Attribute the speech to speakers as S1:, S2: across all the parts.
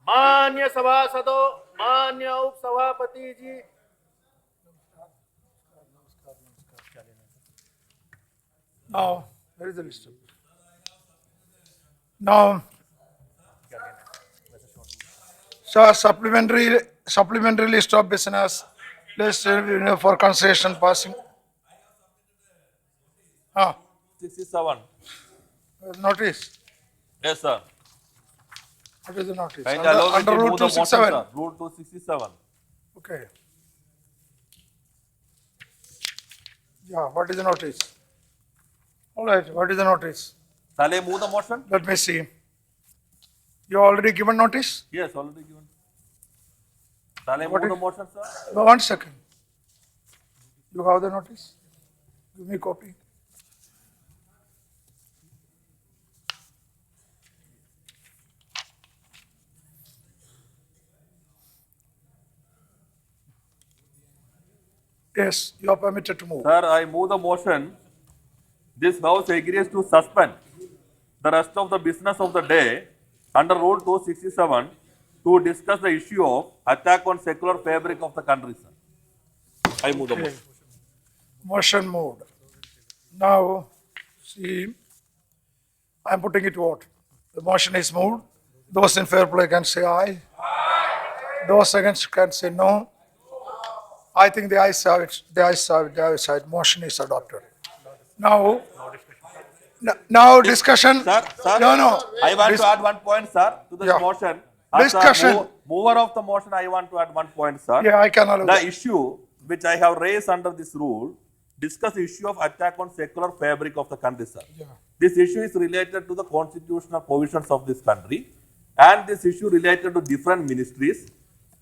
S1: मान्य सभासदों, मान्य उप सभापति जी,
S2: Now, where is the list? Now, so supplementary list of business list for consideration passing.
S3: 67.
S2: Notice.
S3: Yes, sir.
S2: What is the notice?
S3: Kindly allow me
S2: Under
S3: to
S2: Rule
S3: move the motion,
S2: 267.
S3: sir. Rule 267.
S2: Okay. Yeah, what is the notice? All right, what is the notice?
S3: Shall I move the motion?
S2: Let me see. You already given notice?
S3: Yes, already given. Shall I
S2: What
S3: move the
S2: is-
S3: motion, sir?
S2: No, 1 second. You have the notice? Give me copy. Yes, you are permitted to move.
S3: Sir, I move the motion. This House agrees to suspend the rest of the business of the day under Rule 267 to discuss the issue of attack on secular fabric of the country, sir. I move the
S2: Okay.
S3: motion.
S2: Motion moved. Now, see, I am putting it to vote. The motion is moved. Those in fair play can say aye. Those against can say no. I think the ayes have it. The ayes have it. The ayes have it. Motion is adopted. Now discussion.
S3: Sir,
S2: No.
S3: I want
S2: Dis-
S3: to add one point, sir, to this
S2: Yeah.
S3: motion. As a
S2: Discussion.
S3: mover of the motion, I want to add one point, sir.
S2: Yeah, I can allow
S3: The
S2: that.
S3: issue which I have raised under this rule, discuss the issue of attack on secular fabric of the country, sir.
S2: Yeah.
S3: This issue is related to the constitutional provisions of this country, and this issue related to different ministries.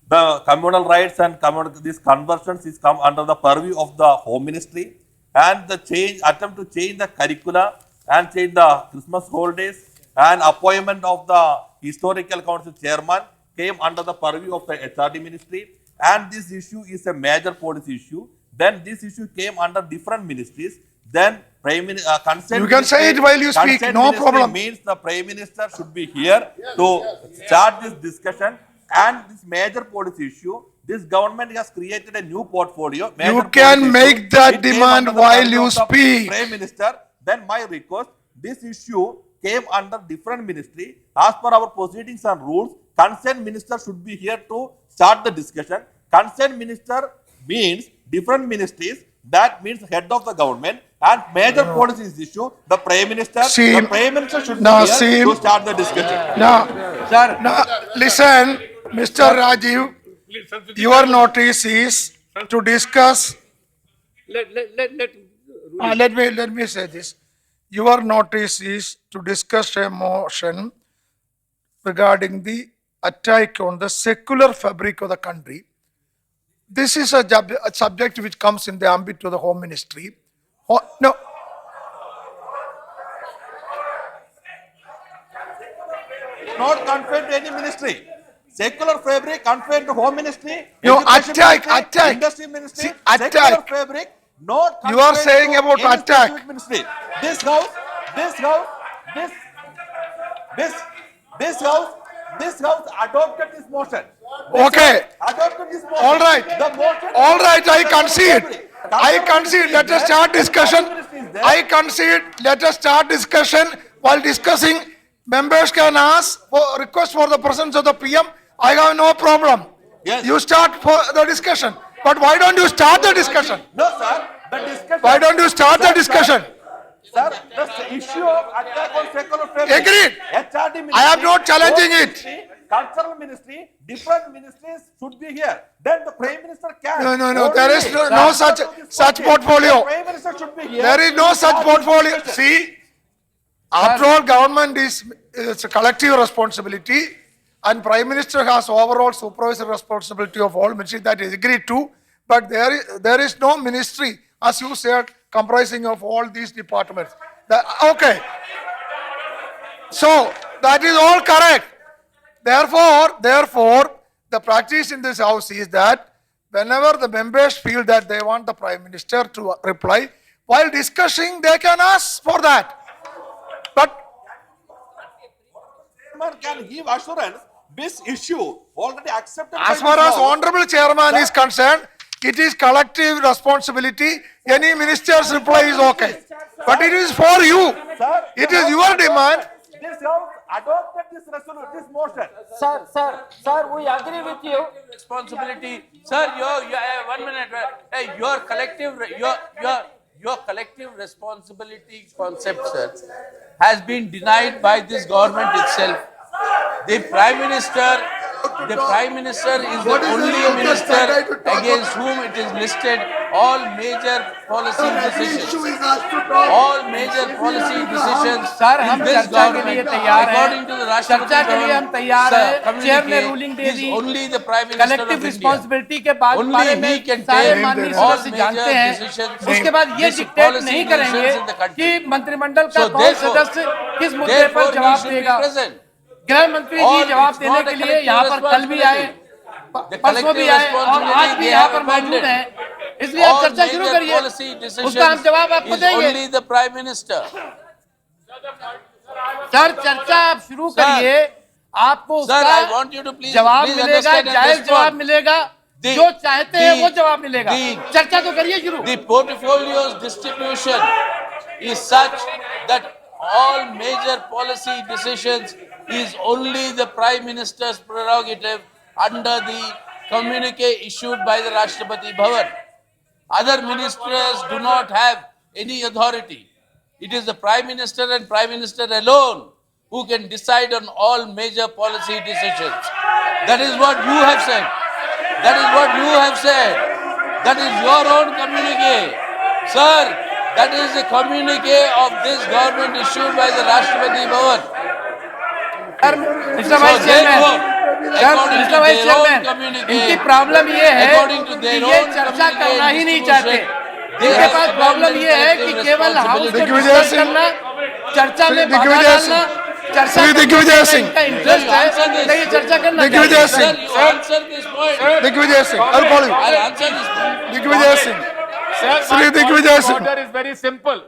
S3: The communal rights and these conversions is come under the purview of the Home Ministry, and the attempt to change the curricula and change the Christmas holidays and appointment of the historical council chairman came under the purview of the HRD ministry, and this issue is a major policy issue. Then this issue came under different ministries. Then consent.
S2: You can say it while you speak,
S3: consent
S2: no
S3: ministry
S2: problem.
S3: Means the Prime Minister should be here to start this discussion and this major policy issue. This government has created a new portfolio. major
S2: You can
S3: policy
S2: make
S3: issue.
S2: that
S3: It came
S2: demand
S3: under the
S2: while
S3: purview
S2: you
S3: of the
S2: speak.
S3: Prime Minister. Then my request, this issue came under different ministry. As per our proceedings and rules, consent minister should be here to start the discussion. Consent minister means different ministries. That means head of the government and major policies issue. The Prime Minister,
S2: Seem-
S3: the Prime Minister should
S2: Now
S3: be here
S2: seem-
S3: to start the discussion.
S2: Now, listen, Mr. Rajiv, your notice is to discuss. Let me say this. Your notice is to discuss a motion regarding the attack on the secular fabric of the country. This is a subject which comes in the ambit of the Home Ministry. No,
S3: Not confined to any ministry. Secular fabric confined to Home Ministry.
S2: No,
S3: Education
S2: attack,
S3: Ministry,
S2: attack.
S3: Industry Ministry.
S2: See, attack.
S3: Secular fabric. Not
S2: You are
S3: confined
S2: saying
S3: to
S2: about
S3: any
S2: attack.
S3: specific Ministry. This house, adopted this motion.
S2: Okay.
S3: Adopted this motion.
S2: All right.
S3: The motion.
S2: All right, I concede. I concede. Let us start discussion. I concede. Let us start discussion. While discussing, members can ask for request for the presence of the PM. I have no problem.
S3: Yes.
S2: You start for the discussion. But why don't you start the discussion?
S3: No, sir. The discussion.
S2: Why don't you start the
S3: Sir,
S2: discussion?
S3: Sir, the issue of attack on secular fabric.
S2: Agreed.
S3: HRD ministry,
S2: I am not challenging
S3: Home
S2: it.
S3: Ministry, Cultural Ministry, different ministries should be here. Then the Prime Minister can.
S2: No. There is no such portfolio.
S3: The Prime Minister should be here.
S2: There is no
S3: to
S2: such
S3: start this
S2: portfolio.
S3: discussion.
S2: See, after all, government is it's a collective responsibility, and Prime Minister has overall supervisory responsibility of all ministries. That is agreed to. But there is no ministry, as you said, comprising of all these departments. Okay. So that is all correct. Therefore, the practice in this house is that whenever the members feel that they want the Prime Minister to reply, while discussing, they can ask for that. But
S3: Chairman can give assurance this issue already accepted.
S2: As
S3: by
S2: far
S3: this
S2: as
S3: house.
S2: honorable chairman is concerned, it is collective responsibility. Any minister's reply is okay. But it is for you.
S3: Sir,
S2: It
S3: the
S2: is
S3: house
S2: your demand.
S3: This house adopted this resolution, this motion.
S4: Sir, we agree with you.
S5: Responsibility, sir. You 1 minute. Hey, your collective responsibility concept, sir, has been denied by this government itself. The Prime Minister is the only minister against whom it is listed all major policy decisions. All major policy decisions
S4: sir
S5: in
S4: हम
S5: this
S4: चर्चा के लिए
S5: government,
S4: तैयार
S5: according to the
S4: हैं।
S5: Rashtrapati
S4: चर्चा के लिए हम तैयार
S5: Sir,
S4: हैं। चेयर ने
S5: communique
S4: ruling they
S5: is
S4: the.
S5: only the Prime Minister of
S4: collective
S5: India.
S4: Responsibility के बाद
S5: Only
S4: बारे
S5: he
S4: में
S5: can
S4: सारे
S5: take
S4: माननीय
S5: all
S4: सदस्य
S5: major
S4: जानते हैं।
S5: decisions,
S4: उसके बाद ये
S5: this
S4: डिक्टेट
S5: policy
S4: नहीं करेंगे
S5: decisions in the country.
S4: कि मंत्रिमंडल का
S5: So
S4: कौन
S5: therefore-
S4: सदस्य किस मुद्दे
S5: Therefore,
S4: पर
S5: he
S4: जवाब
S5: should be
S4: देगा।
S5: present.
S4: गृह मंत्री
S5: All
S4: जी जवाब
S5: it's
S4: देने
S5: not a
S4: के लिए
S5: collective
S4: यहाँ पर कल भी आए,
S5: The
S4: परसों भी
S5: collective
S4: आए और आज भी
S5: responsibility
S4: यहाँ
S5: they
S4: पर
S5: have
S4: मौजूद
S5: abandoned.
S4: हैं। इसलिए आप
S5: All
S4: चर्चा शुरू
S5: major
S4: करिए।
S5: policy
S4: उसका हम जवाब आपको
S5: decisions is
S4: देंगे।
S5: only the Prime Minister.
S4: Sir चर्चा आप शुरू
S5: Sir,
S4: करिए, आपको
S5: Sir,
S4: उसका
S5: I want you to please
S4: जवाब
S5: please
S4: मिलेगा,
S5: understand and
S4: जायज जवाब
S5: respond.
S4: मिलेगा,
S5: The-
S4: जो चाहते हैं वो
S5: the-
S4: जवाब मिलेगा।
S5: the-
S4: चर्चा तो करिए शुरू।
S5: The portfolio's distribution is such that all major policy decisions is only the Prime Minister's prerogative under the communique issued by the Rashtrapati Bhavan. Other ministers do not have any authority. It is the Prime Minister and Prime Minister alone who can decide on all major policy decisions. That is what you have said. That is what you have said. That is your own communique. Sir, that is the communique of this government issued by the Rashtrapati Bhavan.
S4: Sir mister vice chairman, sir mister vice chairman, इनकी problem ये है कि ये चर्चा करना ही नहीं चाहते। इनके पास प्रॉब्लम ये है कि केवल हाउस को डिस्कस करना, चर्चा में बाधा डालना, चर्चा
S2: श्री दिग्विजय सिंह।
S4: का इंटरेस्ट है, लेकिन चर्चा करना
S2: दिग्विजय
S4: चाहिए।
S5: Sir, you answer this point.
S2: Digvijay Singh, I'll call you.
S5: I'll answer this point.
S2: Digvijay Singh.
S1: Sir,
S2: Shri
S1: my point
S2: Digvijay
S1: of
S2: Singh.
S1: order is very simple.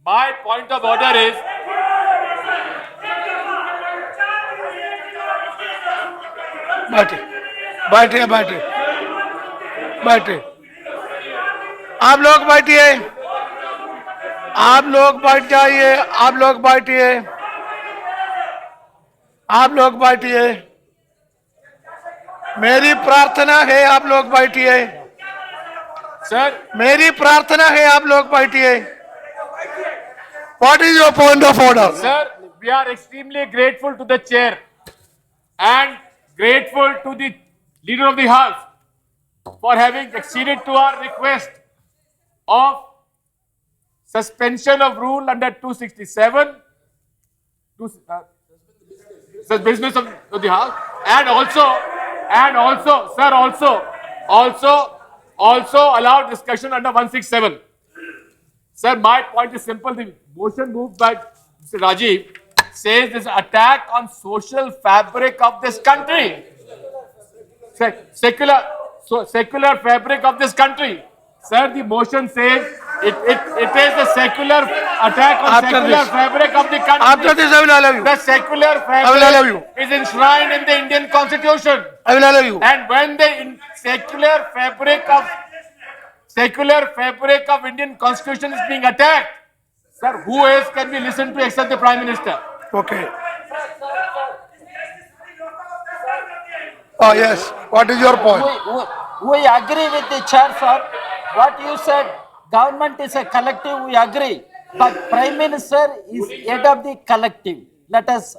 S1: My point of order is
S2: बैठिए आप लोग बैठिए, आप लोग बैठ जाइए, आप लोग बैठिए, आप लोग बैठिए। मेरी प्रार्थना है आप लोग बैठिए,
S1: sir.
S2: मेरी प्रार्थना है आप लोग बैठिए। What is your point of order?
S1: Sir, we are extremely grateful to the chair and grateful to the leader of the house for having acceded to our request of suspension of rule under 267, the business of the house, and also, sir, also allow discussion under 167. Sir, my point is simple. The motion moved by Mr. Rajiv says this attack on social fabric of this country. Secular fabric of this country. Sir, the motion says it is the secular attack on
S2: After
S1: secular
S2: this.
S1: fabric of the country.
S2: After this, I will allow you.
S1: The secular
S2: I will allow you.
S1: fabric is enshrined in the Indian Constitution.
S2: I will allow you.
S1: And when the secular fabric of Indian Constitution is being attacked, sir, who else can we listen to except the Prime Minister?
S2: Okay. Oh, yes. What is your point?
S4: We agree with the chair, sir. What you said, government is a collective, we agree. But Prime Minister is head of the collective. Let us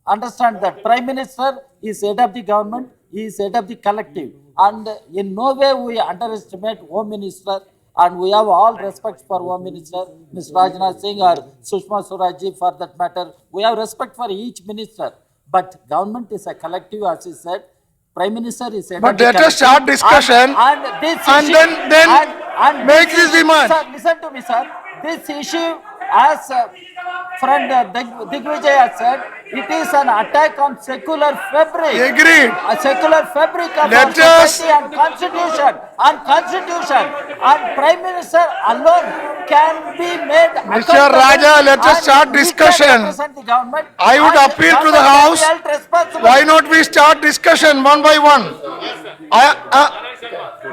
S4: understand that. Prime Minister is head of the government, he is head of the collective. And in no way we underestimate Home Minister, and we have all respect for Home Minister, Ms. Rajnath Singh or Sushma Swaraj for that matter. We have respect for each minister. But government is a collective, as he said. Prime Minister is head
S2: But
S4: of the
S2: let us
S4: collective.
S2: start discussion
S4: And this
S2: and
S4: issue,
S2: then make this demand.
S4: Sir, listen to me, sir. This issue has friend Digvijaya said, it is an attack on secular fabric.
S2: Agreed.
S4: A secular fabric of
S2: Let
S4: our
S2: us-
S4: society and constitution. And Prime Minister alone can be made
S2: Mr. Raja, let us
S4: and
S2: start
S4: he can
S2: discussion.
S4: represent the government.
S2: I would
S4: And
S2: appeal to the
S4: government can be
S2: House.
S4: held responsible.
S2: Why not we start discussion one by one?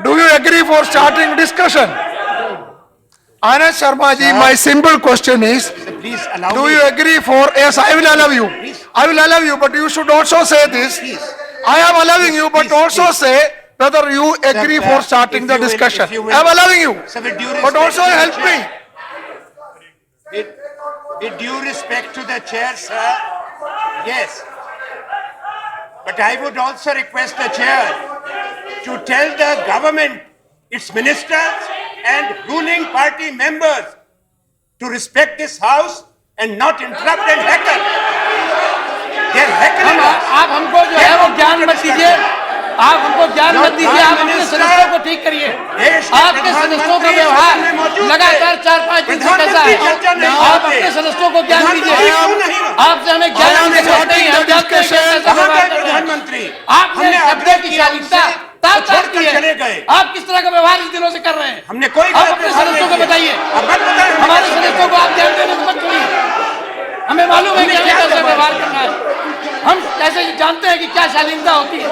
S2: Do you agree for starting discussion? Anand Sharma ji, my simple question is,
S6: Please allow
S2: do
S6: me.
S2: you agree for, yes, I will allow you. I will allow you, but you should also say this. I am allowing you, but also say whether you agree for starting the discussion. I am allowing you,
S6: Sir, with due
S2: but
S6: respect
S2: also
S6: to the
S2: help me.
S6: chair. With due respect to the chair, sir, yes. But I would also request the chair to tell the government, its ministers and ruling party members to respect this house and not interrupt and heckle. They're heckling us.
S7: आप हमको जो है वो ज्ञान मत दीजिए, आप हमको ज्ञान मत दीजिए, आप अपने सदस्यों को ठीक करिए। आपके सदस्यों का व्यवहार लगातार 4-5 दिन से कैसा है, आप अपने सदस्यों को ज्ञान दीजिए। आपसे हमें ज्ञान नहीं सकते हैं, हम जानते हैं कि कैसा व्यवहार कर रहे हैं।
S6: प्रधानमंत्री
S7: आपने शब्दों की शालीनता ताक ताक की है।
S6: चले गए।
S7: आप किस तरह का व्यवहार इस दिनों से कर रहे हैं?
S6: हमने कोई
S7: आप अपने सदस्यों को बताइए, हमारे सदस्यों को आप ज्ञान देने को मत छोड़िए। हमें मालूम है कि हमें कैसा व्यवहार करना है, हम कैसे जानते हैं कि क्या शालीनता होती है।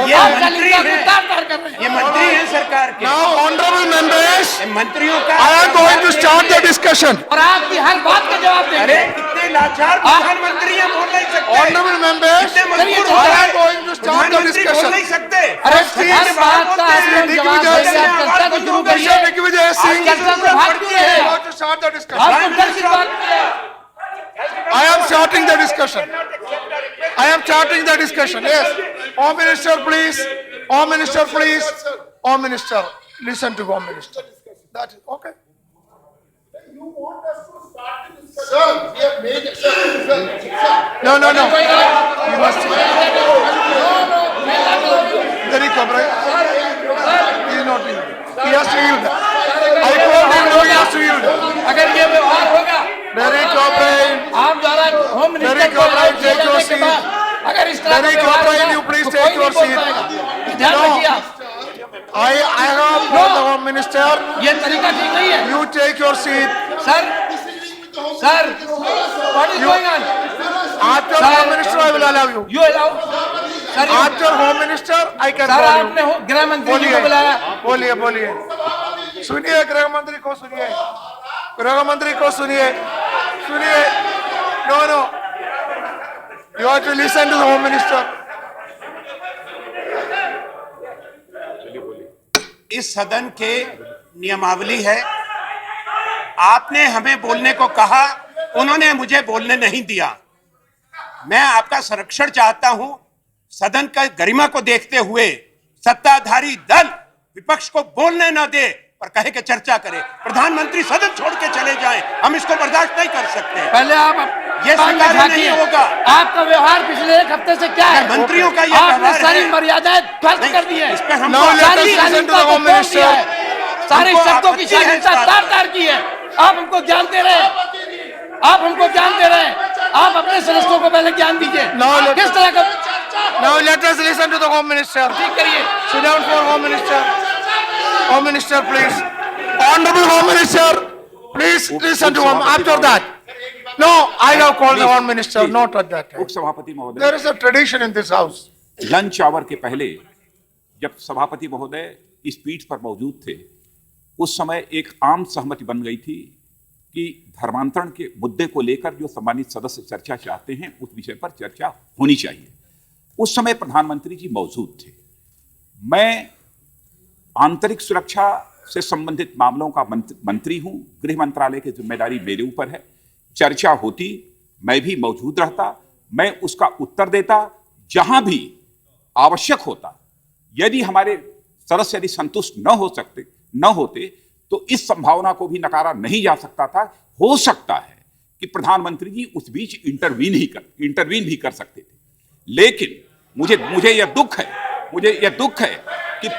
S6: ये
S7: आप
S6: मंत्री
S7: शालीनता को
S6: हैं।
S7: तार तार कर रहे हैं।
S6: ये मंत्री हैं सरकार के।
S2: Now, honorable members,
S6: ये मंत्रियों का
S2: I am going to start the discussion.
S7: और आपकी हर बात का जवाब
S6: अरे
S7: देंगे।
S6: कितने लाचार प्रधानमंत्री हैं, बोल नहीं सकते।
S2: Honorable members,
S6: कितने मजबूर
S2: I
S6: हो
S2: am
S6: गए।
S2: going to start the
S6: प्रधानमंत्री बोल
S2: discussion.
S6: नहीं सकते।
S7: अरे हर बात का आप जवाब देंगे, आप चर्चा को शुरू करिए।
S2: Mr. Digvijay Singh,
S7: चर्चा से भाग क्यों रहे हैं?
S2: going to start the discussion.
S7: आपको डर किस बात की है?
S2: I am starting the discussion. I am starting the discussion. Yes. Home Minister, please. Home Minister, please. Home Minister, listen to Home Minister. That is okay.
S8: Sir, we have made, sir.
S2: No. You must. Very cooperate. He is not yield. He has to yield. I told him no, he has to yield.
S7: अगर ये व्यवहार होगा,
S2: Very cooperate.
S7: आप द्वारा home minister
S2: Very
S7: को
S2: cooperate,
S7: किया
S2: take your
S7: जाने के
S2: seat.
S7: बाद, अगर इस तरह का
S2: Very
S7: व्यवहार
S2: cooperate,
S7: होगा,
S2: you please
S7: तो
S2: take
S7: कोई नहीं
S2: your
S7: बोल
S2: seat.
S7: पाएगा। ये ध्यान
S2: No.
S7: रखिए आप,
S2: I have called the Home Minister.
S7: ये तरीका ठीक नहीं है।
S2: You take your seat.
S7: Sir, what is going on?
S2: After
S7: Sir.
S2: Home Minister, I will allow you.
S7: You allow? Sir,
S2: After Home Minister, I can
S7: sir
S2: call
S7: आपने
S2: you.
S7: गृह मंत्री जी को बुलाया।
S2: बोलिए सुनिए गृह मंत्री को सुनिए no you have to listen to the home minister
S6: इस सदन के नियमावली है। आपने हमें बोलने को कहा, उन्होंने मुझे बोलने नहीं दिया। मैं आपका संरक्षण चाहता हूं। सदन का गरिमा को देखते हुए सत्ताधारी दल विपक्ष को बोलने न दे और कहे कि चर्चा करे, प्रधानमंत्री सदन छोड़ के चले जाएं, हम इसको बर्दाश्त नहीं कर सकते।
S7: पहले आप
S6: ये स्वीकार्य नहीं होगा।
S7: आपका व्यवहार पिछले एक हफ्ते से क्या है?
S6: मंत्रियों का ये
S7: आपने
S6: व्यवहार
S7: सारी
S6: है।
S7: मर्यादाएं ध्वस्त कर दी है।
S6: इस पे हम
S2: Now let us
S7: सारी
S2: listen to
S7: शालीनता
S2: the
S7: को
S2: Home
S7: तोड़
S2: Minister.
S7: दिया है। सारी
S6: हमको
S7: शब्दों की
S6: आपत्ति है इस
S7: शालीनता
S6: बात
S7: तार
S6: पर।
S7: तार की है। आप हमको ज्ञान दे रहे हैं, आप हमको ज्ञान दे रहे हैं। आप अपने सदस्यों को पहले ज्ञान दीजिए।
S2: Now let-
S7: किस तरह का
S2: now let us listen to the home minister
S7: ठीक करिए।
S2: Sit down for home minister please honourable home minister please listen to home after that no I have called the home minister not at that
S9: उप सभापति महोदय,
S2: there is a tradition in this house
S9: lunch hour के पहले जब सभापति महोदय इस पीठ पर मौजूद थे, उस समय एक आम सहमति बन गई थी कि धर्मांतरण के मुद्दे को लेकर जो सम्मानित सदस्य चर्चा चाहते हैं उस विषय पर चर्चा होनी चाहिए। उस समय प्रधानमंत्री जी मौजूद थे। मैं आंतरिक सुरक्षा से संबंधित मामलों का मंत्री हूं, गृह मंत्रालय की जिम्मेदारी मेरे ऊपर है। चर्चा होती, मैं भी मौजूद रहता, मैं उसका उत्तर देता जहां भी आवश्यक होता। यदि हमारे सदस्य यदि संतुष्ट न होते तो इस संभावना को भी नकारा नहीं जा सकता था। हो सकता है कि प्रधानमंत्री जी उस बीच इंटरवीन भी कर सकते थे, लेकिन मुझे यह दुख है कि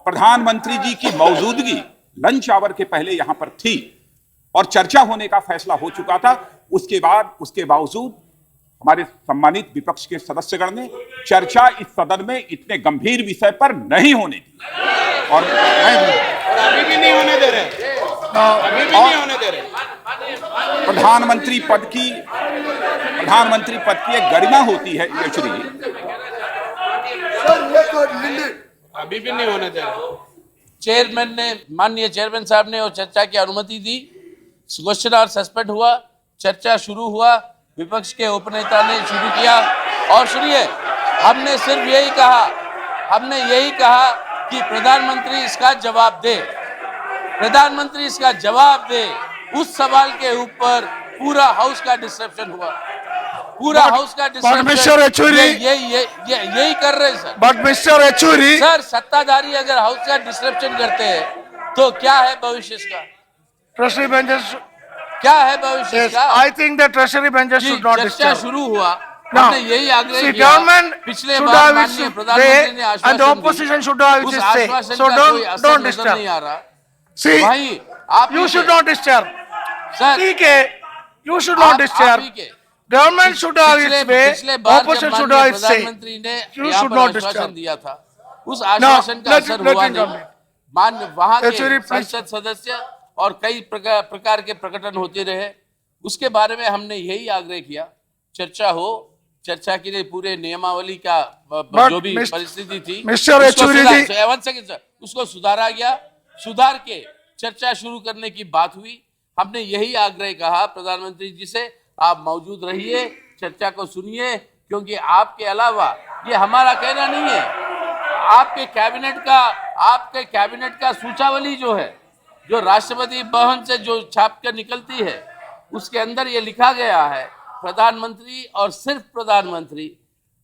S9: प्रधानमंत्री जी की मौजूदगी लंच आवर के पहले यहां पर थी और चर्चा होने का फैसला हो चुका था। उसके बावजूद हमारे सम्मानित विपक्ष के सदस्यगण ने चर्चा इस सदन में इतने गंभीर विषय पर नहीं होने दी और
S7: अभी भी नहीं होने दे रहे, अभी भी नहीं होने दे रहे।
S9: प्रधानमंत्री पद की एक गरिमा होती है एक्चुअली,
S7: अभी भी नहीं होने दे रहे।
S5: चेयरमैन ने, माननीय चेयरमैन साहब ने और चर्चा की अनुमति दी, क्वेश्चन आवर सस्पेंड हुआ, चर्चा शुरू हुआ, विपक्ष के उपनेता ने शुरू किया। और सुनिए, हमने सिर्फ यही कहा कि प्रधानमंत्री इसका जवाब दे, प्रधानमंत्री इसका जवाब दे। उस सवाल के ऊपर पूरा हाउस का डिस्ट्रप्शन हुआ, पूरा हाउस का
S2: Mr. Yechury,
S5: यही कर रहे हैं sir.
S2: but Mr. Yechury,
S5: sir, सत्ताधारी अगर हाउस का डिस्ट्रप्शन करते हैं तो क्या है भविष्य इसका,
S2: treasury benches,
S5: क्या है भविष्य
S2: yes,
S5: इसका?
S2: I think the treasury benches
S5: ji,
S2: should not
S5: चर्चा
S2: disturb.
S5: शुरू हुआ,
S2: Now,
S5: हमने यही आग्रह
S2: see,
S5: किया।
S2: government
S5: पिछले
S2: should
S5: बार
S2: have
S5: माननीय
S2: its
S5: प्रधानमंत्री
S2: way
S5: ने
S2: and the
S5: आश्वासन
S2: opposition
S5: दी,
S2: should have
S5: उस
S2: its say.
S5: आश्वासन
S2: So
S5: का कोई
S2: don't
S5: असर नजर
S2: disturb.
S5: नहीं आ रहा।
S2: See,
S5: भाई आप
S2: you should not disturb.
S5: Sir,
S2: ठीक है, you should not disturb. Government should have its
S5: पिछले
S2: way,
S5: बार
S2: opposition
S5: जब
S2: should
S5: माननीय
S2: have its say.
S5: प्रधानमंत्री ने
S2: You
S5: यहाँ
S2: should
S5: पर
S2: not
S5: आश्वासन
S2: disturb.
S5: दिया था, उस आश्वासन का
S2: let
S5: असर
S2: it
S5: हुआ
S2: come
S5: नहीं।
S2: in.
S5: वहां के
S2: Yechury, please.
S5: संसद सदस्य और कई प्रकार के प्रकटन होते रहे, उसके बारे में हमने यही आग्रह किया, चर्चा हो, चर्चा के लिए पूरे नियमावली का जो भी परिस्थिति थी
S2: Mr. Yechury जी,
S5: उसको सुधारा गया, सुधार के चर्चा शुरू करने की बात हुई। हमने यही आग्रह कहा प्रधानमंत्री जी से, आप मौजूद रहिए, चर्चा को सुनिए, क्योंकि आपके अलावा ये हमारा कहना नहीं है, आपके कैबिनेट का सूचावली जो है, जो राष्ट्रपति भवन से जो छाप कर निकलती है, उसके अंदर ये लिखा गया है, प्रधानमंत्री और सिर्फ प्रधानमंत्री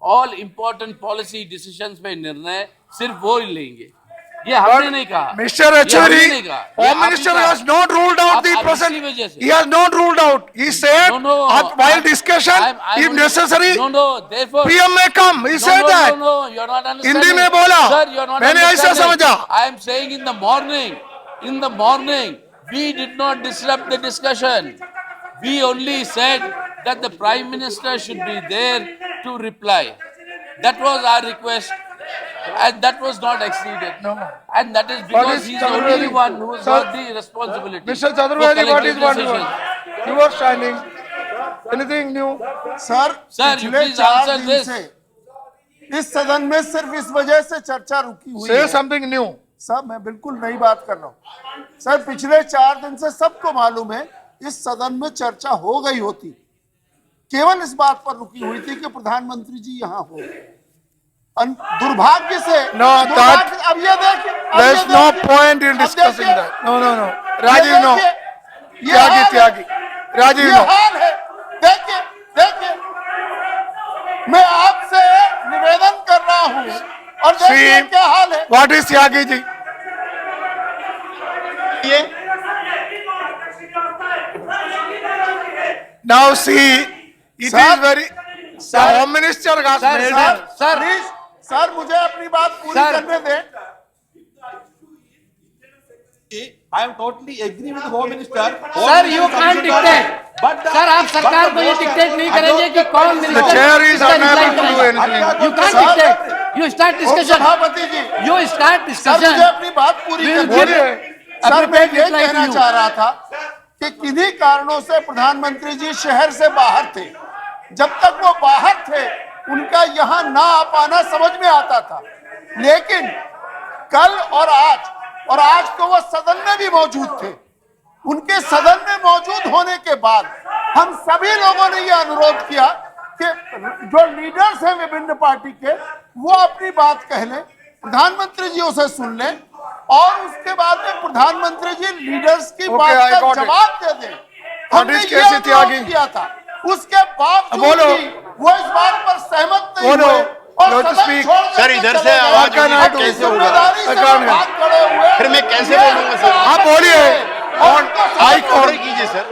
S5: ऑल इंपॉर्टेंट पॉलिसी डिसीजंस में निर्णय सिर्फ वो ही लेंगे। ये हमने नहीं कहा,
S2: Mr. Yechury, Home Minister has not ruled out the present. He has not ruled out. He said, while discussion, if necessary,
S5: therefore
S2: PM may come. He said that.
S5: No, you're not understanding.
S2: Hindi में बोला,
S5: Sir, you're not
S2: मैंने ऐसा
S5: understanding.
S2: समझा।
S5: I am saying in the morning, we did not disrupt the discussion. We only said that the Prime Minister should be there to reply. That was our request, and that was not exceeded.
S2: No.
S5: And that is because he is the only one who has got the responsibility.
S2: Mr.
S5: for
S2: Chaturvedi, what is
S5: collective
S2: one
S5: decisions.
S2: You are shining. Anything new?
S10: Sir,
S5: Sir, you
S10: पिछले
S5: please
S10: 4
S5: answer
S10: दिन
S5: this.
S10: से इस सदन में सिर्फ इस वजह से चर्चा रुकी हुई
S2: Say
S10: है।
S2: something new.
S10: सर, मैं बिल्कुल नई बात कर रहा हूँ। सर, पिछले 4 दिन से सबको मालूम है इस सदन में चर्चा हो गई होती, केवल इस बात पर रुकी हुई थी कि प्रधानमंत्री जी यहाँ हो। दुर्भाग्य से अब ये देखिए,
S2: There is no point in discussing that. No. Rajiv, no. Tyagi. Rajiv,
S10: ये
S2: no.
S10: हाल है। देखिए, मैं आपसे निवेदन कर रहा हूँ और देखिए
S2: See,
S10: क्या हाल है।
S2: what is Tyagi ji? Now see, it
S10: Sir,
S2: is very. The Home Minister has made it.
S10: Sir, मुझे अपनी बात पूरी करने दें।
S3: I am totally agree with Home Minister.
S7: Sir, you can't dictate. Sir, आप सरकार को ये डिक्टेट नहीं करेंगे कि कौन
S2: The chair is unable to do anything.
S7: You can't dictate. You start discussion.
S10: सभापति जी,
S7: You start
S10: सर,
S7: discussion.
S10: मुझे अपनी बात पूरी
S7: We'll
S10: करने
S7: give
S10: दें। सर, मैं ये कहना चाह रहा था कि किन्हीं कारणों से प्रधानमंत्री जी शहर से बाहर थे। जब तक वो बाहर थे, उनका यहाँ ना आ पाना समझ में आता था, लेकिन कल और आज तो वो सदन में भी मौजूद थे। उनके सदन में मौजूद होने के बाद हम सभी लोगों ने ये अनुरोध किया कि जो लीडर्स हैं विभिन्न पार्टी के, वो अपनी बात कह लें, प्रधानमंत्री जी उसे सुन लें और उसके बाद में प्रधानमंत्री जी लीडर्स की बात का जवाब दे दें। हमने ये अनुरोध किया था, उसके बावजूद भी वो इस बात पर सहमत नहीं हुए और सदन छोड़
S8: सर, इधर से आवाज कैसे होगा? फिर मैं कैसे बोलूंगा सर?
S2: आप बोलिए।
S8: ऑर्डर कीजिए sir.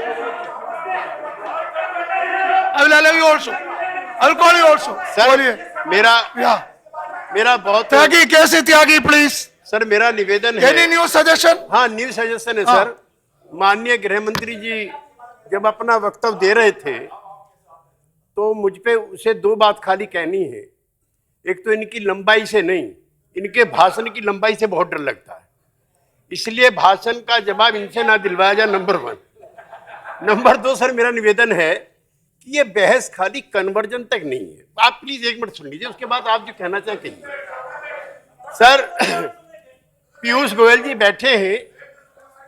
S2: I will allow you also. I will call you also.
S8: Sir,
S2: बोलिए।
S8: मेरा बहुत
S2: त्यागी कैसे त्यागी प्लीज?
S8: सर, मेरा निवेदन है।
S2: Any new suggestion?
S8: हाँ, न्यू सजेशन है सर
S6: माननीय गृह मंत्री जी जब अपना वक्तव्य दे रहे थे तो मुझ पे उसे दो बात खाली कहनी है। एक तो इनकी लंबाई से नहीं, इनके भाषण की लंबाई से बहुत डर लगता है, इसलिए भाषण का जवाब इनसे ना दिलवाया जाए, नंबर 1। नंबर 2 सर, मेरा निवेदन है कि ये बहस खाली कन्वर्जन तक नहीं है। आप प्लीज 1 मिनट सुन लीजिए, उसके बाद आप जो कहना चाहें कहिए। सर पीयूष गोयल जी बैठे हैं,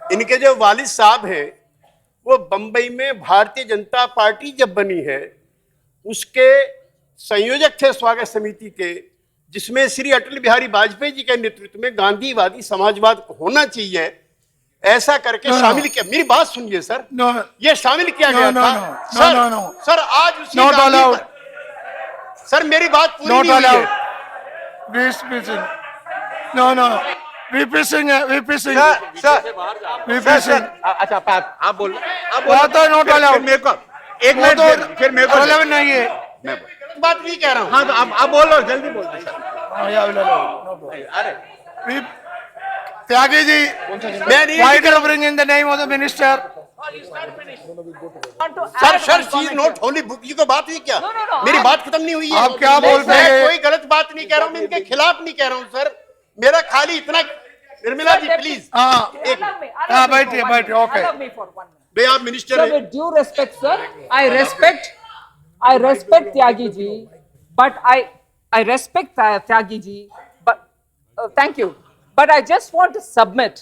S6: इनके जो वालिद साहब हैं वो बंबई में भारतीय जनता पार्टी जब बनी है उसके संयोजक थे स्वागत समिति के, जिसमें श्री अटल बिहारी वाजपेयी जी के नेतृत्व में गांधीवादी समाजवाद होना चाहिए ऐसा करके शामिल किया। मेरी बात सुनिए सर, ये शामिल किया गया था। सर आज उसी गांधी पर, सर मेरी बात पूरी नहीं हुई है।
S2: वीपी सिंह
S8: अच्छा आप बोल
S2: नॉट अलाउड।
S8: मेरे को एक मिनट फिर मेरे को
S2: अलाउड नहीं है,
S6: बात नहीं कह रहा हूँ।
S8: हाँ तो आप बोल रहे हो, जल्दी बोल दो सर।
S2: अरे त्यागी जी,
S6: मैं नहीं
S2: why do you bring in the name of the minister?
S6: Sir she is not Holi book. ये तो बात हुई क्या? मेरी बात खत्म नहीं हुई है।
S2: आप क्या बोल रहे हैं?
S6: मैं कोई गलत बात नहीं कह रहा हूँ, मैं इनके खिलाफ नहीं कह रहा हूँ सर। मेरा खाली इतना, निर्मला जी प्लीज
S2: बैठिए ओके।
S6: भाई आप मिनिस्टर
S11: So
S6: हैं।
S11: with due respect, sir, I respect Tyagi ji, but I respect Tyagi ji, but thank you. But I just want to submit,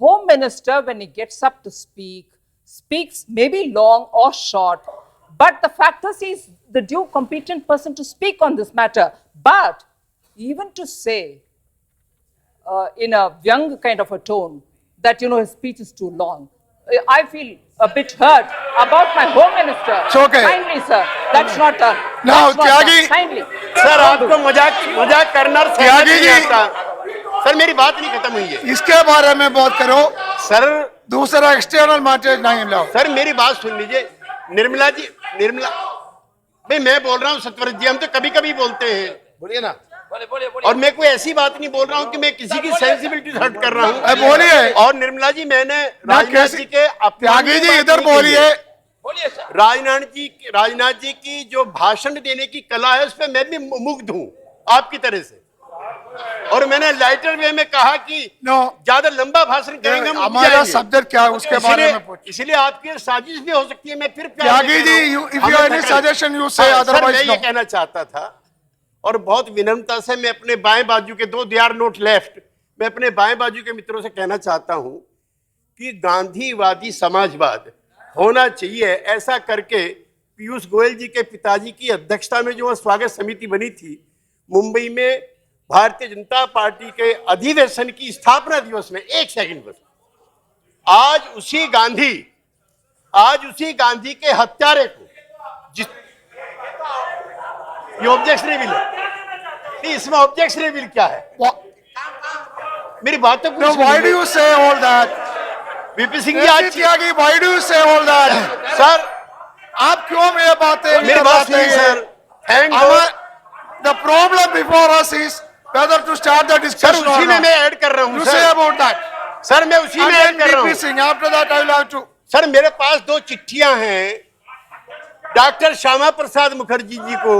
S11: Home Minister when he gets up to speaks maybe long or short, but the fact is he's the due competent person to speak on this matter. But even to say in a young kind of a tone that his speech is too long, I feel a bit hurt about my Home Minister.
S2: It's okay.
S11: Kindly, sir, that's not done.
S2: Now,
S11: That's not
S2: Tyagi.
S11: done. Kindly.
S6: Sir आपको मजाक करना और सहना
S2: त्यागी
S6: नहीं
S2: जी।
S6: आता। Sir मेरी बात नहीं खत्म हुई है।
S2: इसके बारे में बात करो
S6: सर
S2: दूसरा एक्सटर्नल मैटर नहीं लाओ।
S6: सर मेरी बात सुन लीजिए। निर्मला भाई मैं बोल रहा हूँ सतव्रत जी, हम तो कभी कभी बोलते हैं, बोलिए ना।
S5: बोलिए
S6: और मैं कोई ऐसी बात नहीं बोल रहा हूँ कि मैं किसी की सेंसिबिलिटी हर्ट कर रहा हूँ।
S2: बोलिए।
S6: और निर्मला जी मैंने राजनाथ जी के
S2: त्यागी जी इधर बोलिए।
S5: बोलिए सर।
S6: राजनाथ जी की जो भाषण देने की कला है उस पर मैं भी मुग्ध हूँ आपकी तरह से। और मैंने लाइटर वे में कहा कि ज्यादा लंबा भाषण करेंगे हम
S2: हमारा सब्जेक्ट क्या है उसके बारे में पूछिए।
S6: इसलिए आपकी साजिश भी हो सकती है। मैं फिर
S2: Tyagi ji, if you have any suggestion you say, otherwise
S6: मैं
S2: no.
S6: ये कहना चाहता था और बहुत विनम्रता से मैं अपने बाएं बाजू के दे आर नॉट लेफ्ट, मैं अपने बाएं बाजू के मित्रों से कहना चाहता हूं कि गांधीवादी समाजवाद होना चाहिए ऐसा करके पीयूष गोयल जी के पिताजी की अध्यक्षता में जो स्वागत समिति बनी थी मुंबई में भारतीय जनता पार्टी के अधिवेशन की स्थापना दिवस में, एक सेकंड बस, आज उसी गांधी के हत्यारे को ये ऑब्जेक्शनेबल है। नहीं, इसमें ऑब्जेक्शनेबल क्या है? मेरी बात तो
S2: No, why do you say all that?
S6: VP Singh ji आज
S2: Tyagi, why do you say all that?
S6: Sir
S2: आप क्यों ये बातें
S6: मेरी बात सुनिए sir. Thank
S2: The problem before us is whether to start the
S6: sir
S2: discussion
S6: उसी
S2: or
S6: में
S2: not.
S6: मैं ऐड कर रहा हूँ
S2: You say
S6: sir.
S2: about that.
S6: Sir मैं उसी में
S2: And
S6: ऐड
S2: then
S6: कर रहा
S2: VP
S6: हूँ
S2: Singh, after that I will have to.
S6: Sir. मेरे पास 2 चिट्ठियां हैं डॉक्टर श्यामा प्रसाद मुखर्जी जी को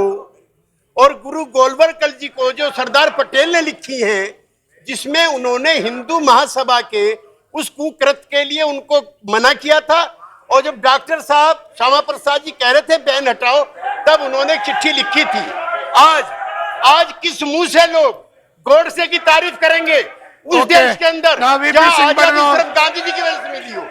S6: और गुरु गोलवलकर जी को जो सरदार पटेल ने लिखी हैं, जिसमें उन्होंने हिंदू महासभा के उस कुकृत्य के लिए उनको मना किया था। और जब डॉक्टर साहब श्यामा प्रसाद जी कह रहे थे बैन हटाओ, तब उन्होंने एक चिट्ठी लिखी थी। आज किस मुंह से लोग गोडसे की तारीफ करेंगे उस
S2: Okay.
S6: देश के अंदर
S2: Now, VP
S6: जहां
S2: Singh,
S6: आजादी
S2: but
S6: सिर्फ गांधी जी की वजह से मिली हो।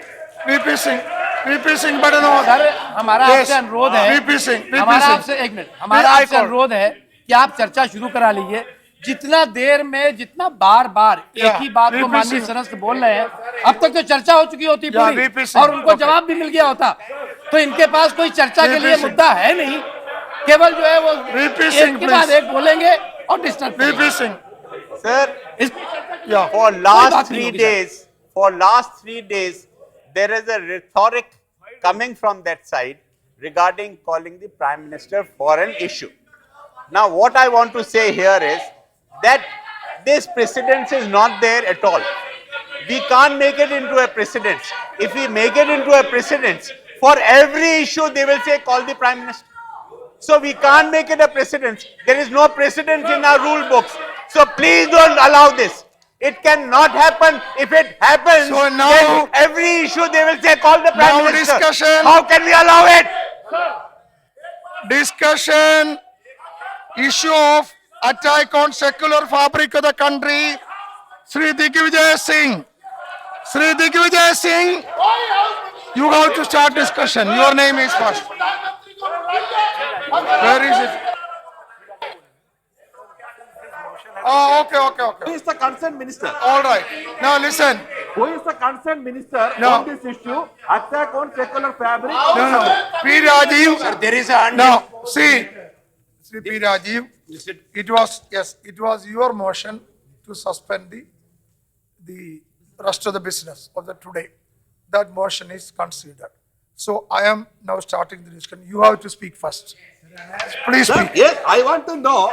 S2: VP Singh, but no.
S7: Sir हमारा
S2: Yes.
S7: आपसे अनुरोध है,
S2: VP Singh.
S7: हमारा आपसे एक मिनट, हमारा
S2: I
S7: आपसे
S2: call.
S7: अनुरोध है कि आप चर्चा शुरू करा लीजिए। जितना देर में जितना बार एक ही बात को
S2: VP
S7: माननीय
S2: Singh.
S7: सदस्य बोल रहे हैं, अब तक तो चर्चा हो चुकी होती
S2: VP
S7: पूरी
S2: Singh.
S7: और उनको जवाब भी मिल गया होता, तो इनके पास कोई चर्चा के
S2: VP
S7: लिए
S2: Singh.
S7: मुद्दा है नहीं, केवल जो है वो
S2: VP
S7: एक
S2: Singh,
S7: के बाद
S2: please.
S7: एक बोलेंगे और disturb
S2: VP Singh.
S8: Sir,
S2: Yeah.
S8: for last 3 days, there is a rhetoric coming from that side regarding calling the Prime Minister for an issue. Now, what I want to say here is that this precedence is not there at all. we can't make it into a precedent. If we make it into a precedent, for every issue they will say call the Prime Minister. So we can't make it a precedent. There is no precedent in our rule books. So please don't allow this. It cannot happen. If it happens,
S2: So now-
S8: then every issue they will say call the Prime
S2: Now
S8: Minister.
S2: discussion.
S8: How can we allow it?
S2: Discussion, issue of attack on secular fabric of the country. Sri Digvijay Singh. Sri Digvijay Singh, you have to start discussion. Your name is first. Where is it? Oh, okay.
S3: Who is the concerned minister?
S2: All right. Now listen.
S3: Who is the concerned minister
S2: No.
S3: on this issue? Attack on secular fabric?
S2: No. P. Rajiv.
S6: There is a
S2: No, see, Sri P. Rajiv, it was your motion to suspend the rest of the business of the today. That motion is considered. So I am now starting the discussion. You have to speak first. Please
S3: Sir,
S2: speak.
S3: yes, I want to know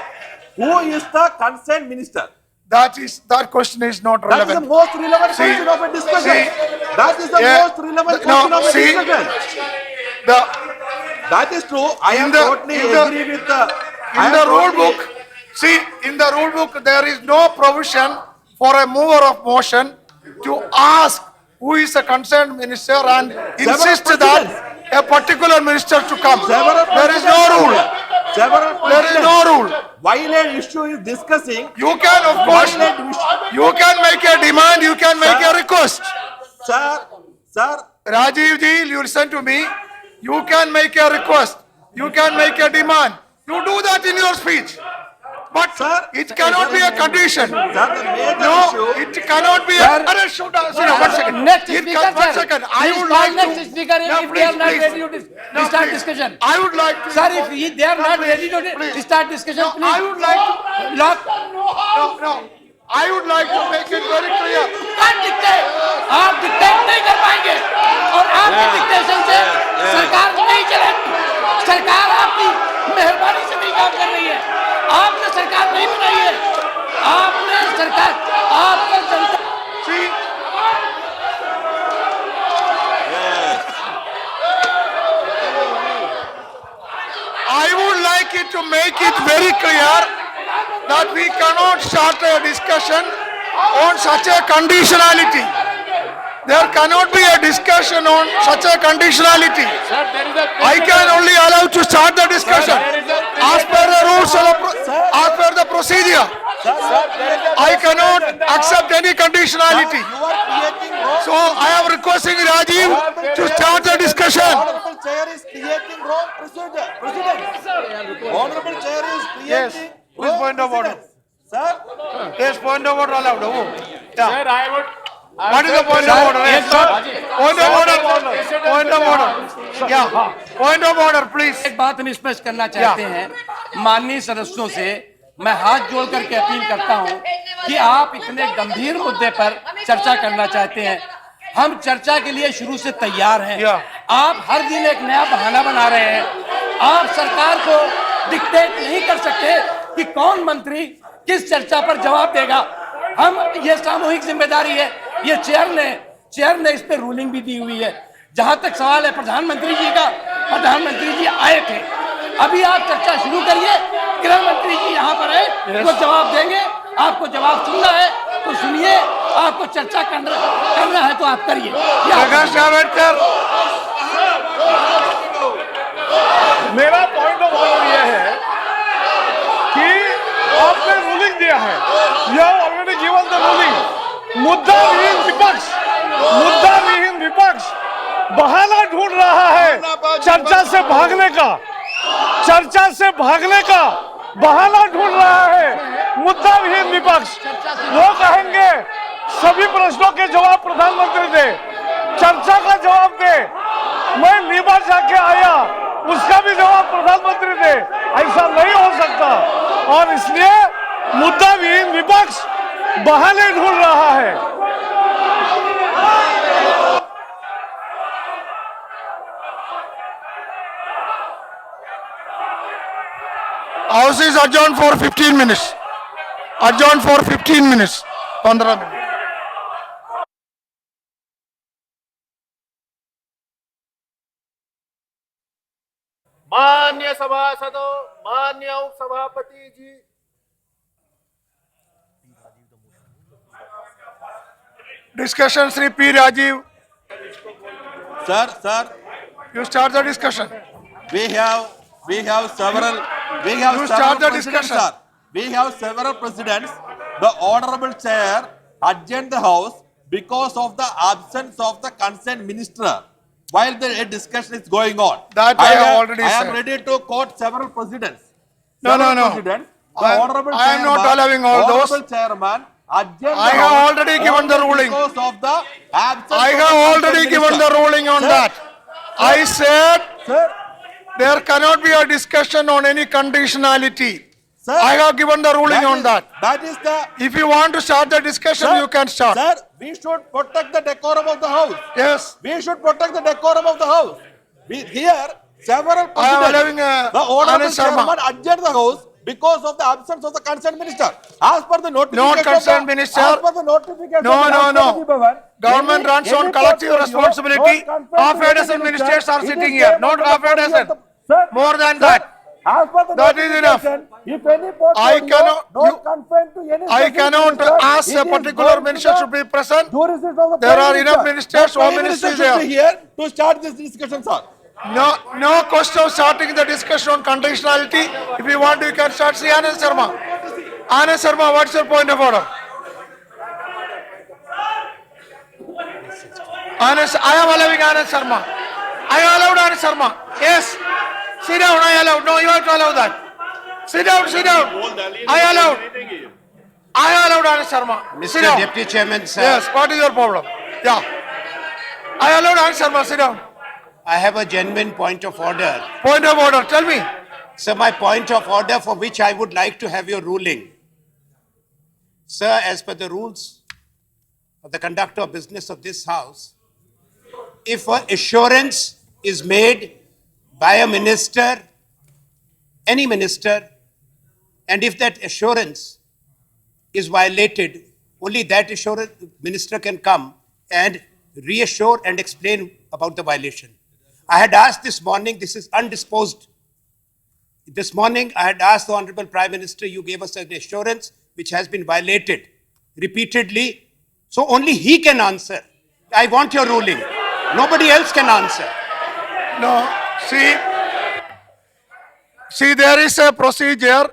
S3: who is the concerned minister.
S2: That question is not
S3: That is the
S2: relevant.
S3: most relevant
S2: See,
S3: question of a discussion.
S2: see,
S3: That is the
S2: yeah,
S3: most relevant
S2: no,
S3: question of a
S2: see,
S3: discussion.
S2: The,
S3: That is true. I
S2: In
S3: am
S2: the-
S3: totally
S2: in the-
S3: agree with the.
S2: in the rule book, see, in the rule book, there is no provision for a mover of motion to ask who is the concerned minister and insist that a particular minister to come. There is no rule. There is no rule.
S3: While an issue is discussing,
S2: You can, of course, you can make a demand, you can make a request.
S3: sir,
S2: Rajiv ji, you listen to me. You can make a request. You can make a demand. You do that in your speech. But
S3: Sir,
S2: it cannot be a condition.
S3: sir, the major
S2: No,
S3: issue.
S2: it cannot be a. Arre, shoot, one second.
S7: Next
S2: It
S7: speaker,
S2: can- one
S7: sir.
S2: second. I
S7: Please
S2: would
S7: call
S2: like
S7: next
S2: to.
S7: speaker if
S2: No,
S7: they are
S2: please,
S7: not
S2: please.
S7: ready to
S2: No,
S7: start
S2: please.
S7: discussion.
S2: I would like to.
S7: Sir, if they are
S2: No,
S7: not
S2: please,
S7: ready to
S2: please.
S7: start discussion,
S2: No,
S7: please.
S2: I would like to.
S7: Lock.
S2: No. I would like to make it very clear.
S7: आप dictate नहीं कर पाएंगे और आपके dictation से सरकार नहीं चलेगी। सरकार आपकी मेहरबानी से नहीं काम कर रही है। आपने सरकार नहीं बनाई है। आपने सरकार आपको जनता
S2: See, I would like it to make it very clear that we cannot start a discussion on such a conditionality. There cannot be a discussion on such a conditionality.
S1: Sir, there is a
S2: I can only allow to start the discussion as per the rules of as per the procedure. I cannot accept any conditionality.
S3: You are creating wrong.
S2: So I am requesting Rajiv to start the discussion.
S3: Honorable chair is creating wrong procedure. Honorable chair is
S2: Yes,
S3: creating.
S2: with point of order.
S3: Sir,
S2: Yes, point of order allowed. Oh, yeah.
S1: Sir, I would.
S2: What is the point of order? Yes, sir. Point of order. Point of order. Yeah. Point of order, please.
S7: एक बात हम स्पष्ट करना चाहते हैं माननीय सदस्यों से मैं हाथ जोड़ करके अपील करता हूं कि आप इतने गंभीर मुद्दे पर चर्चा करना चाहते हैं हम चर्चा के लिए शुरू से तैयार हैं आप हर दिन एक नया बहाना बना रहे हैं आप सरकार को डिक्टेट नहीं कर सकते कि कौन मंत्री किस चर्चा पर जवाब देगा हम ये सामूहिक जिम्मेदारी है ये चेयर ने इस पे रूलिंग भी दी हुई है जहां तक सवाल है प्रधानमंत्री जी का प्रधानमंत्री जी आए थे अभी आप चर्चा शुरू करिए गृह मंत्री जी यहाँ पर है वो जवाब देंगे आपको जवाब सुनना है तो सुनिए आपको चर्चा करना है तो आप करिए
S2: प्रकाश जावड़ेकर,
S1: मेरा पॉइंट ऑफ ऑर्डर यह है कि आपने रूलिंग दिया है you have already given the ruling मुद्दा विहीन विपक्ष बहाना ढूंढ रहा है चर्चा से भागने का बहाना ढूंढ रहा है मुद्दा विहीन विपक्ष वो कहेंगे सभी प्रश्नों के जवाब प्रधानमंत्री दे चर्चा का जवाब दे मैं लीबा जाके आया उसका भी जवाब प्रधानमंत्री दे ऐसा नहीं हो सकता और इसलिए मुद्दा विहीन विपक्ष बहाने ढूंढ रहा है
S2: House is adjourned for 15 minutes. Adjourned for 15 minutes. 15 minutes.
S10: मान्य सभासदों, मान्य उपसभापति जी,
S2: Discussion, Sri P. Rajiv.
S3: Sir,
S2: You start the discussion.
S3: we have several,
S2: You start the
S3: presidents,
S2: discussion.
S3: sir. We have several presidents. The honorable chair adjourned the house because of the absence of the concerned minister while the discussion is going on.
S2: That I have already
S3: I am
S2: said.
S3: ready to quote several presidents.
S2: No.
S3: Presidents, the
S2: I am-
S3: honorable
S2: I am not
S3: chairman-
S2: allowing all those.
S3: Honorable chairman adjourned
S2: I
S3: the
S2: have
S3: house
S2: already given the
S3: only
S2: ruling.
S3: because of the absence
S2: I
S3: of
S2: have
S3: the
S2: already
S3: concerned
S2: given the
S3: minister.
S2: ruling on
S3: Sir,
S2: that. I said
S3: Sir,
S2: there cannot be a discussion on any conditionality.
S3: Sir,
S2: I have given the ruling on that.
S3: That is the
S2: If you want to start the discussion,
S3: Sir,
S2: you can start.
S3: Sir, we should protect the decorum of the house.
S2: Yes.
S3: We should protect the decorum of the house. Here, several
S2: I am
S3: presidents,
S2: allowing,
S3: the honorable
S2: Anand Sharma.
S3: chairman adjourned the house because of the absence of the concerned minister. As per the notification,
S2: Not concerned minister.
S3: As per the notification,
S2: No,
S3: of the
S2: no, no.
S3: Rashtrapati Bhavan,
S2: Government
S3: any-
S2: runs on
S3: any
S2: collective
S3: portfolio
S2: responsibility.
S3: not conferred
S2: Half
S3: to
S2: a
S3: any
S2: dozen
S3: minister,
S2: ministers are
S3: it
S2: sitting
S3: is
S2: here,
S3: there
S2: not
S3: on
S2: half a
S3: the
S2: dozen.
S3: purview of the- Sir,
S2: More than
S3: sir,
S2: that.
S3: As per the
S2: That is enough.
S3: notification, if any portfolio
S2: I cannot-
S3: not
S2: you-
S3: confined to any
S2: I
S3: specific
S2: cannot
S3: minister,
S2: ask
S3: it
S2: a
S3: is
S2: particular
S3: going to
S2: minister
S3: the
S2: should be present.
S3: jurisdiction of the
S2: There
S3: Prime
S2: are enough
S3: Minister.
S2: ministers,
S3: The
S2: Home
S3: Prime
S2: Minister
S3: Minister
S2: is
S3: should be here to start this discussion, sir.
S2: No question of starting the discussion on conditionality. If you want, you can start. See Anand Sharma. Anand Sharma, what's your point of order? I am allowing Anand Sharma. I allowed Anand Sharma. Yes. Sit down, I allowed. No, you have to allow that. Sit down. I allowed Anand Sharma. Sit
S6: Mr.
S2: down.
S6: Deputy Chairman, sir,
S2: Yes, what is your problem? Yeah. I allowed Anand Sharma. Sit down.
S6: I have a genuine point of order.
S2: Point of order. Tell me.
S6: Sir, my point of order for which I would like to have your ruling. Sir, as per the rules of the conduct of business of this House, if an assurance is made by a minister, any minister, and if that assurance is violated, only that assurance minister can come and reassure and explain about the violation. I had asked this morning, this is undisposed. This morning, I had asked the Honorable Prime Minister, you gave us an assurance which has been violated repeatedly. So only he can answer. I want your ruling. Nobody else can answer.
S2: No, see, there is a procedure.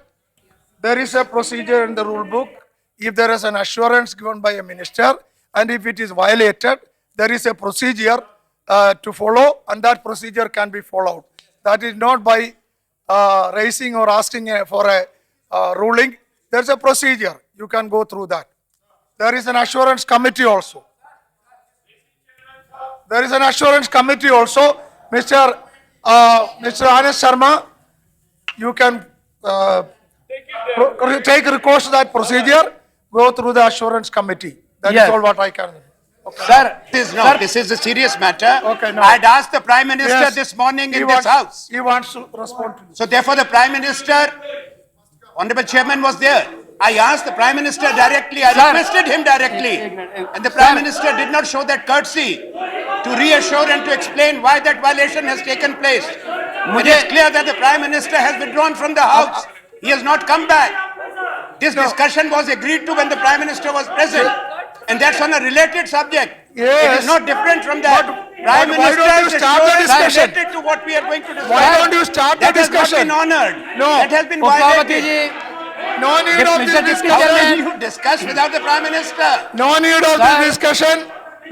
S2: There is a procedure in the rule book. If there is an assurance given by a minister and if it is violated, there is a procedure to follow and that procedure can be followed. That is not by raising or asking for a ruling. There is a procedure. You can go through that. There is an assurance committee also. There is an assurance committee also. Mr. Anand Sharma, you can take recourse to that procedure, go through the assurance committee. That is
S7: Yes.
S2: all what I can do.
S7: Sir,
S6: This is a serious matter.
S2: Okay, no.
S6: I had asked the Prime Minister
S2: Yes.
S6: this morning
S2: He
S6: in this
S2: wants-
S6: House.
S2: He wants to respond to you.
S6: So therefore, the Prime Minister, Honorable Chairman was there. I asked the Prime Minister directly, I requested him directly. And the Prime Minister did not show that courtesy to reassure and to explain why that violation has taken place. It is clear that the Prime Minister has withdrawn from the House. He has not come back. This discussion was agreed to when the Prime Minister was present. And that's on a related subject. It
S2: Yes.
S6: is not different from that.
S2: But
S6: Prime
S2: why don't you
S6: Minister's
S2: start the
S6: assurance
S2: discussion?
S6: related to what we are going to discuss.
S2: Why don't you start the
S6: That has not
S2: discussion?
S6: been honored.
S2: No.
S6: That has been
S7: उपसभापति
S6: violated.
S7: Ji,
S2: No need of this
S6: How
S2: discussion.
S6: can you discuss without the Prime Minister?
S2: No need of this discussion.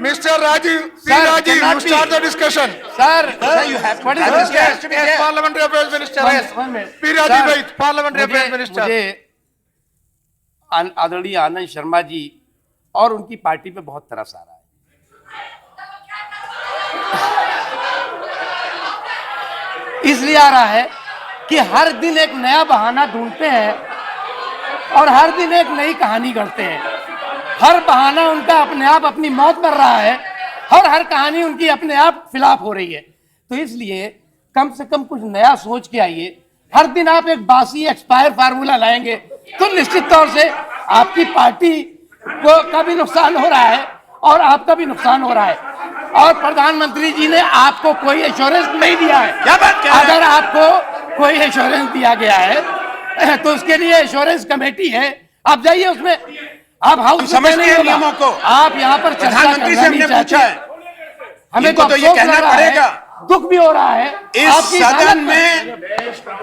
S2: Mr. Rajiv, P.
S6: Sir,
S2: Rajiv,
S6: cannot
S2: you
S6: be.
S2: start the discussion.
S7: sir,
S6: Sir, you have to.
S7: What is
S6: Prime
S7: this?
S6: Minister has to be
S2: Yes,
S6: there.
S2: Parliamentary Affairs Minister. Yes.
S7: one minute.
S2: P. Rajiv,
S7: Sir,
S2: wait, Parliamentary Affairs Minister.
S7: मुझे आदरणीय आनंद शर्मा जी और उनकी party पे बहुत तरस आ रहा है। इसलिए आ रहा है कि हर दिन एक नया बहाना ढूंढते हैं और हर दिन एक नई कहानी गढ़ते हैं। हर बहाना उनका अपने आप अपनी मौत कर रहा है और हर कहानी उनकी अपने आप खिलाफ हो रही है। तो इसलिए कम से कम कुछ नया सोच के आइए। हर दिन आप एक बासी एक्सपायर फार्मूला लाएंगे तो निश्चित तौर से आपकी पार्टी को का भी नुकसान हो रहा है और आपका भी नुकसान हो रहा है। और प्रधानमंत्री जी ने आपको कोई एश्योरेंस नहीं दिया है।
S6: क्या बात कह रहे हैं?
S7: अगर आपको कोई इंश्योरेंस दिया गया है तो उसके लिए इंश्योरेंस कमेटी है, आप जाइए उसमें, आप हाउस में
S6: समझते
S7: नहीं
S6: हैं
S7: होगा।
S6: नियमों को।
S7: आप यहाँ पर चर्चा
S6: प्रधानमंत्री से
S7: करना नहीं
S6: हमने पूछा
S7: चाहते।
S6: है,
S7: हमें
S6: इनको तो ये
S7: अफसोस
S6: कहना
S7: लग रहा है,
S6: पड़ेगा।
S7: दुख भी हो रहा है
S6: इस
S7: आपकी हालत
S6: सदन में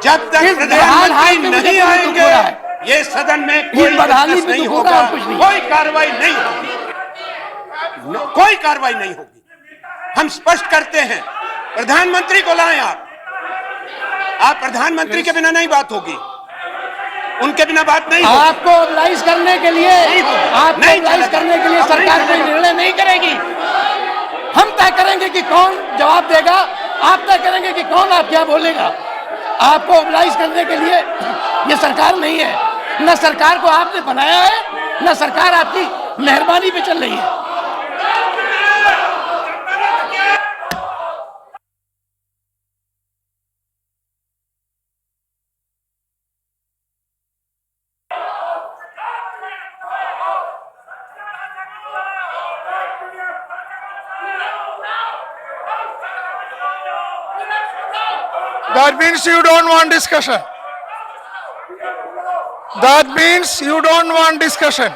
S6: जब तक
S7: इस बेहाल हाल
S6: प्रधानमंत्री
S7: में मुझे
S6: नहीं
S7: बहुत दुख हो
S6: आएंगे,
S7: रहा है।
S6: ये सदन में कोई
S7: बदहाली
S6: डिस्कस
S7: में
S6: नहीं
S7: दुख हो रहा
S6: होगा,
S7: है, कुछ नहीं।
S6: कोई कार्रवाई नहीं होगी, कोई कार्रवाई नहीं होगी। हम स्पष्ट करते हैं, प्रधानमंत्री को लाएं आप प्रधानमंत्री के बिना नहीं बात होगी, उनके बिना बात नहीं होगी।
S7: आपको मोबिलाइज करने के लिए सरकार कोई निर्णय नहीं करेगी। हम तय करेंगे कि कौन जवाब देगा, आप तय करेंगे कि कौन आप क्या बोलेगा। आपको मोबिलाइज करने के लिए ये सरकार नहीं है, न सरकार को आपने बनाया है, न सरकार आपकी मेहरबानी पे चल रही है।
S2: That means you don't want discussion. That means you don't want discussion.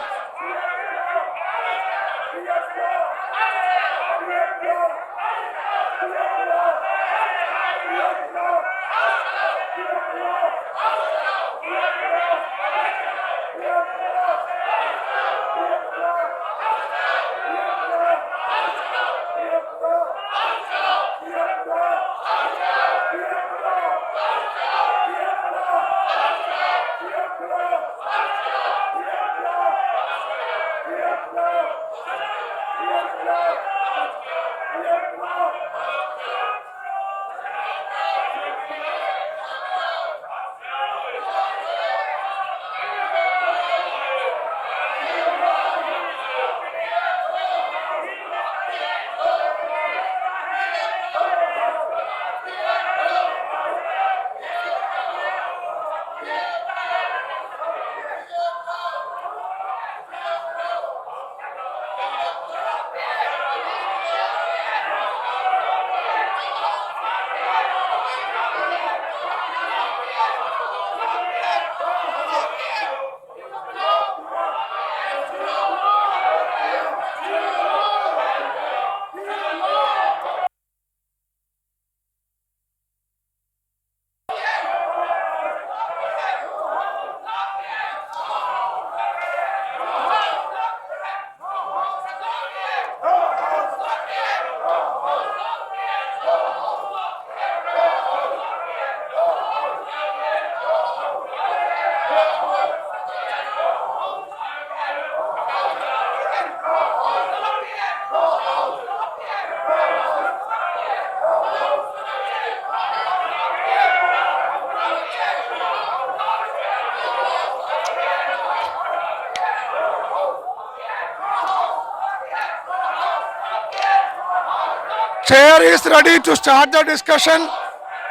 S2: Chair is ready to start the discussion.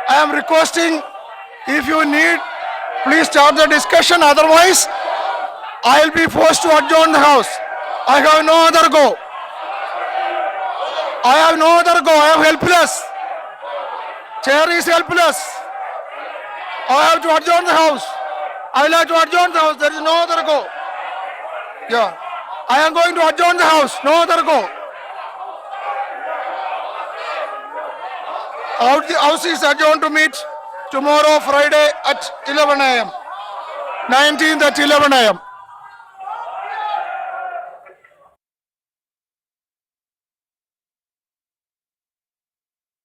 S2: I am requesting, if you need, please start the discussion. Otherwise, I will be forced to adjourn the house. I have no other go. I have no other go. I am helpless. Chair is helpless. I have to adjourn the house. I will have to adjourn the house. There is no other go. Yeah. I am going to adjourn the house. No other go. House is adjourned to meet tomorrow, Friday at 11 a.m. 19th at 11 a.m.